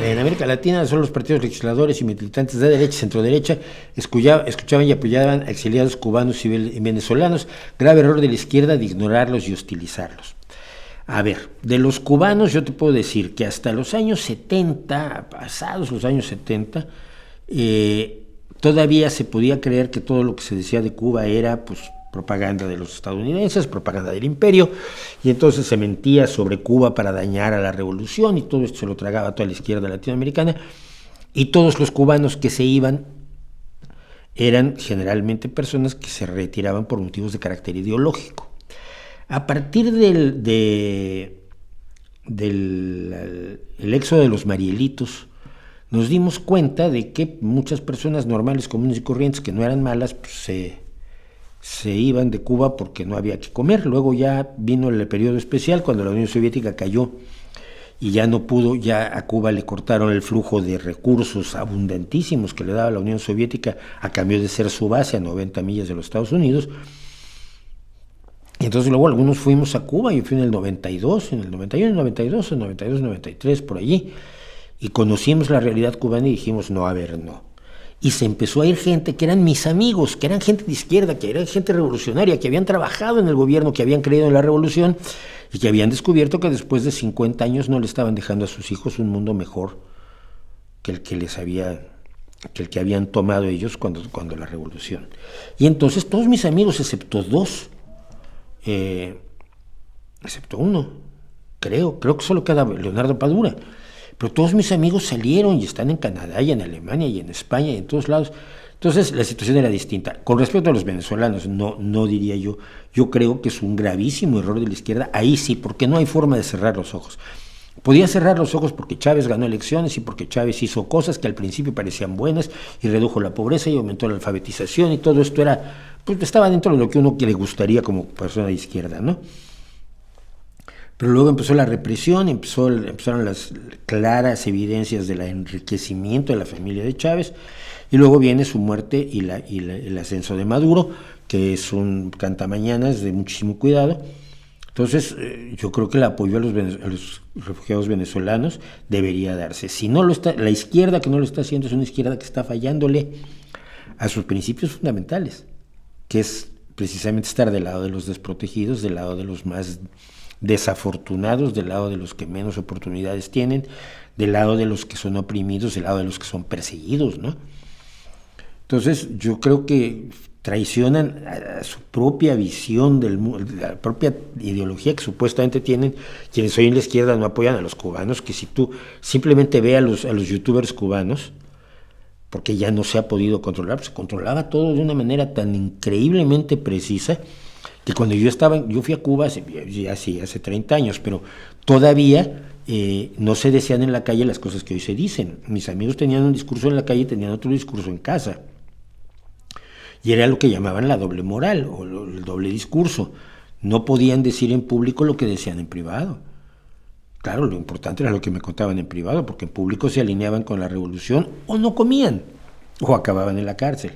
En América Latina, solo los partidos legisladores y militantes de derecha y centroderecha escuchaban y apoyaban a exiliados cubanos y venezolanos. Grave error de la izquierda de ignorarlos y hostilizarlos. A ver, de los cubanos yo te puedo decir que hasta los años 70, pasados los años 70, todavía se podía creer que todo lo que se decía de Cuba era pues propaganda de los estadounidenses, propaganda del imperio, y entonces se mentía sobre Cuba para dañar a la revolución, y todo esto se lo tragaba toda la izquierda latinoamericana, y todos los cubanos que se iban eran generalmente personas que se retiraban por motivos de carácter ideológico. A partir del éxodo de los Marielitos, nos dimos cuenta de que muchas personas normales, comunes y corrientes, que no eran malas, pues se iban de Cuba porque no había que comer. Luego ya vino el periodo especial, cuando la Unión Soviética cayó y ya no pudo, ya a Cuba le cortaron el flujo de recursos abundantísimos que le daba la Unión Soviética a cambio de ser su base a 90 millas de los Estados Unidos. Y entonces luego algunos fuimos a Cuba, yo fui en el 92, en el 91, 92, en el 92, 93, por allí, y conocimos la realidad cubana y dijimos, no, a ver, no. Y se empezó a ir gente que eran mis amigos, que eran gente de izquierda, que eran gente revolucionaria, que habían trabajado en el gobierno, que habían creído en la revolución y que habían descubierto que después de 50 años no le estaban dejando a sus hijos un mundo mejor que el que habían tomado ellos cuando la revolución. Y entonces todos mis amigos, excepto dos, excepto uno, creo que solo queda Leonardo Padura, pero todos mis amigos salieron y están en Canadá y en Alemania y en España y en todos lados. Entonces la situación era distinta. Con respecto a los venezolanos, no diría yo creo que es un gravísimo error de la izquierda, ahí sí, porque no hay forma de cerrar los ojos. Podía cerrar los ojos porque Chávez ganó elecciones y porque Chávez hizo cosas que al principio parecían buenas y redujo la pobreza y aumentó la alfabetización, y todo esto estaba dentro de lo que uno que le gustaría como persona de izquierda, ¿no? Pero luego empezó la represión, empezaron las claras evidencias del enriquecimiento de la familia de Chávez, y luego viene su muerte y el ascenso de Maduro, que es un cantamañanas de muchísimo cuidado. Entonces, yo creo que el apoyo a los refugiados venezolanos debería darse. Si no lo está, la izquierda que no lo está haciendo es una izquierda que está fallándole a sus principios fundamentales, que es precisamente estar del lado de los desprotegidos, del lado de los más desafortunados, del lado de los que menos oportunidades tienen, del lado de los que son oprimidos, del lado de los que son perseguidos, ¿no? Entonces, yo creo que traicionan a su propia visión del mundo, la propia ideología que supuestamente tienen quienes hoy en la izquierda no apoyan a los cubanos, que si tú simplemente ve a los youtubers cubanos, porque ya no se ha podido controlar, pues se controlaba todo de una manera tan increíblemente precisa, que cuando yo fui a Cuba hace 30 años, pero todavía no se decían en la calle las cosas que hoy se dicen. Mis amigos tenían un discurso en la calle y tenían otro discurso en casa. Y era lo que llamaban la doble moral o el doble discurso. No podían decir en público lo que decían en privado. Claro, lo importante era lo que me contaban en privado, porque en público se alineaban con la revolución o no comían o acababan en la cárcel.